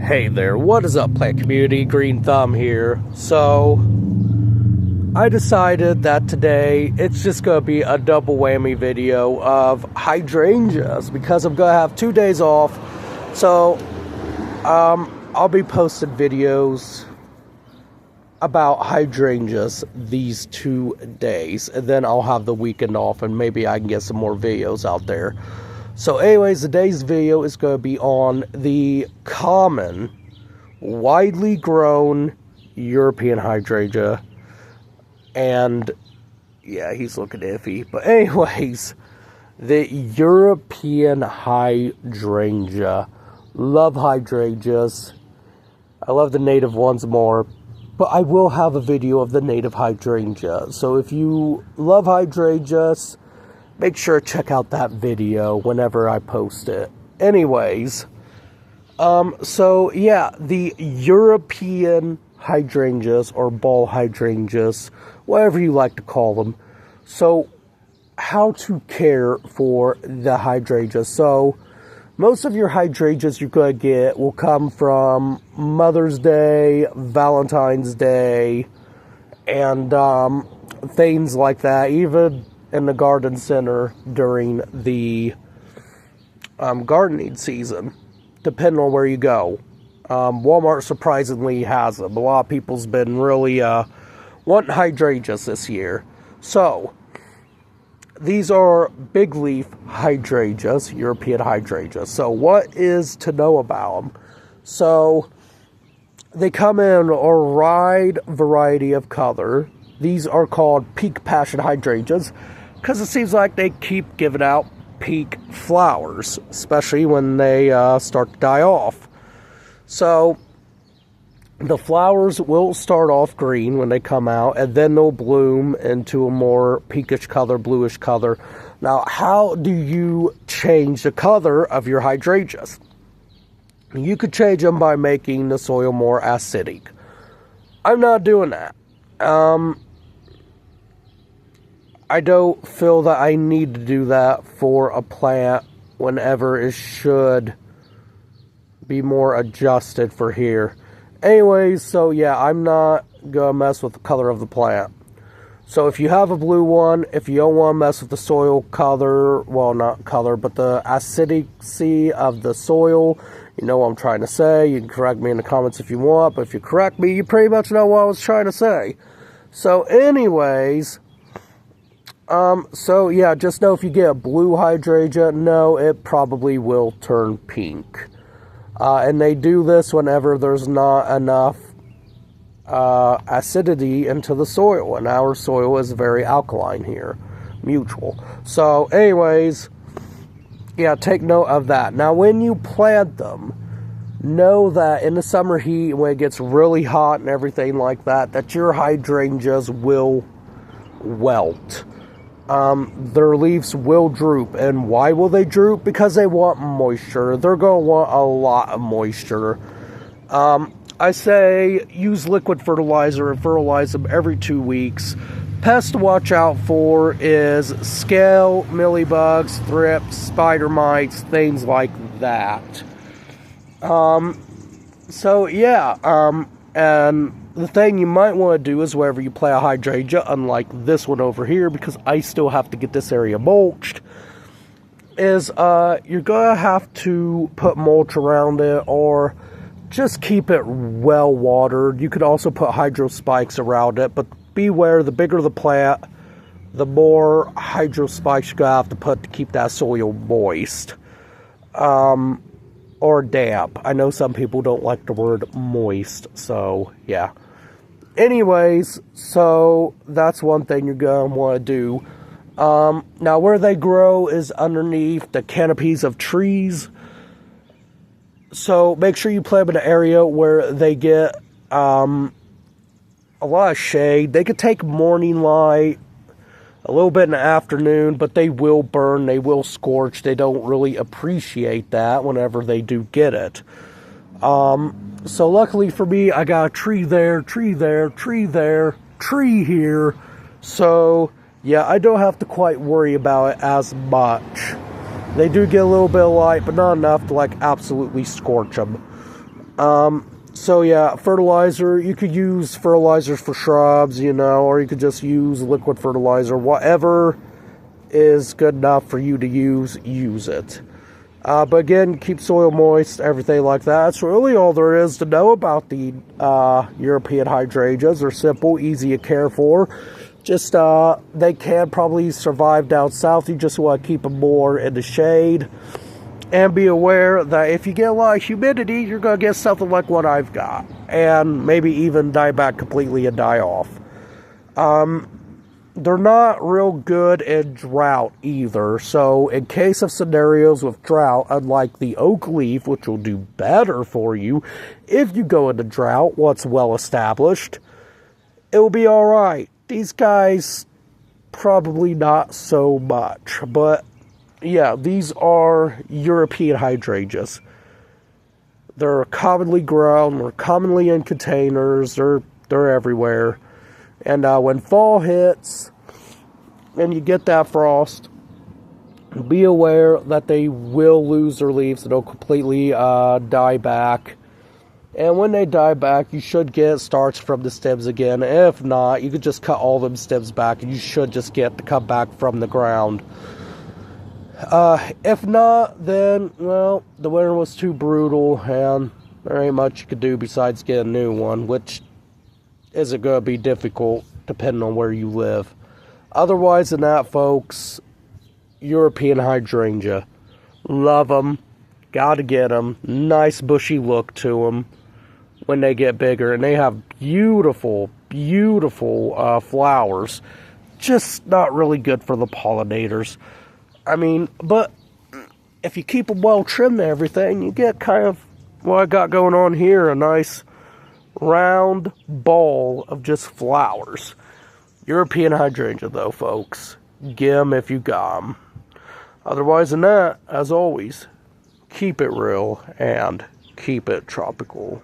Hey there, what is up, plant community? Green Thumb here. So, I decided that today it's just going to be a double whammy video of hydrangeas because I'm going to have 2 days off. So, I'll be posting videos about hydrangeas these 2 days, and then I'll have the weekend off and maybe I can get some more videos out there. So anyways, today's video is going to be on the common, widely grown European hydrangea. And yeah, he's looking iffy. But anyways, the European hydrangea. Love hydrangeas. I love the native ones more. But I will have a video of the native hydrangea. So if you love hydrangeas, make sure to check out that video whenever I post it. Anyways, so yeah, the European hydrangeas, or ball hydrangeas, whatever you like to call them. So, how to care for the hydrangeas. So, most of your hydrangeas you're going to get will come from Mother's Day, Valentine's Day, and things like that. Even in the garden center during the gardening season, depending on where you go. Walmart surprisingly has them. A lot of people's been really wanting hydrangeas this year. So, these are big leaf hydrangeas, European hydrangeas. So, what is to know about them? So, they come in a wide variety of color. These are called peak passion hydrangeas because it seems like they keep giving out peak flowers, especially when they start to die off. So, the flowers will start off green when they come out, and then they'll bloom into a more pinkish color, bluish color. Now, how do you change the color of your hydrangeas? You could change them by making the soil more acidic. I'm not doing that. I don't feel that I need to do that for a plant whenever it should be more adjusted for here. Anyways, so yeah, I'm not going to mess with the color of the plant. So if you have a blue one, if you don't want to mess with the soil color, well, not color, but the acidity of the soil, you know what I'm trying to say. You can correct me in the comments if you want, but if you correct me, you pretty much know what I was trying to say. So anyways, so yeah, just know if you get a blue hydrangea, no, it probably will turn pink. And they do this whenever there's not enough acidity into the soil, and our soil is very alkaline here, mutual. So anyways, yeah, take note of that. Now when you plant them, know that in the summer heat, when it gets really hot and everything like that, that your hydrangeas will wilt. Their leaves will droop. And why will they droop? Because they want moisture. They're going to want a lot of moisture. I say use liquid fertilizer and fertilize them every 2 weeks. Pests to watch out for is scale, mealybugs, thrips, spider mites, things like that. So yeah, and the thing you might want to do is wherever you plant a hydrangea, unlike this one over here, because I still have to get this area mulched, is you're going to have to put mulch around it or just keep it well watered. You could also put hydro spikes around it, but beware, the bigger the plant, the more hydro spikes you're going to have to put to keep that soil moist. Or damp. I know some people don't like the word moist, so yeah. Anyways, so that's one thing you're going to want to do. Now, where they grow is underneath the canopies of trees. So make sure you plant them in an area where they get a lot of shade. They could take morning light, a little bit in the afternoon, but they will burn, they will scorch. They don't really appreciate that whenever they do get it. So luckily for me, I got a tree there, tree there, tree there, tree here. So yeah, I don't have to quite worry about it as much. They do get a little bit of light, but not enough to like absolutely scorch them. So yeah, fertilizer, you could use fertilizers for shrubs, or you could just use liquid fertilizer. Whatever is good enough for you to use it. But again, keep soil moist, everything like that. That's really all there is to know about the European hydrangeas. They're simple, easy to care for. Just, they can probably survive down south. You just want to keep them more in the shade. And be aware that if you get a lot of humidity, you're going to get something like what I've got. And maybe even die back completely and die off. They're not real good in drought either. So in case of scenarios with drought, unlike the oak leaf, which will do better for you, if you go into drought, once well established, it will be alright. These guys, probably not so much. But yeah, these are European hydrangeas. They're commonly grown, they're commonly in containers, they're everywhere. And when fall hits and you get that frost, be aware that they will lose their leaves and they'll completely die back. And when they die back, you should get starch from the stems again. If not, you could just cut all them stems back and you should just get the cut back from the ground. If not, then, well, the winter was too brutal and there ain't much you could do besides get a new one, which isn't going to be difficult depending on where you live. Otherwise than that, folks, European hydrangea. Love them. Gotta get them. Nice bushy look to them when they get bigger. And they have beautiful, beautiful flowers. Just not really good for the pollinators. I mean, but if you keep them well trimmed and everything, you get kind of what I got going on here, a nice round ball of just flowers. European hydrangea, though, folks. Get 'em if you got 'em. Otherwise than that, as always, keep it real and keep it tropical.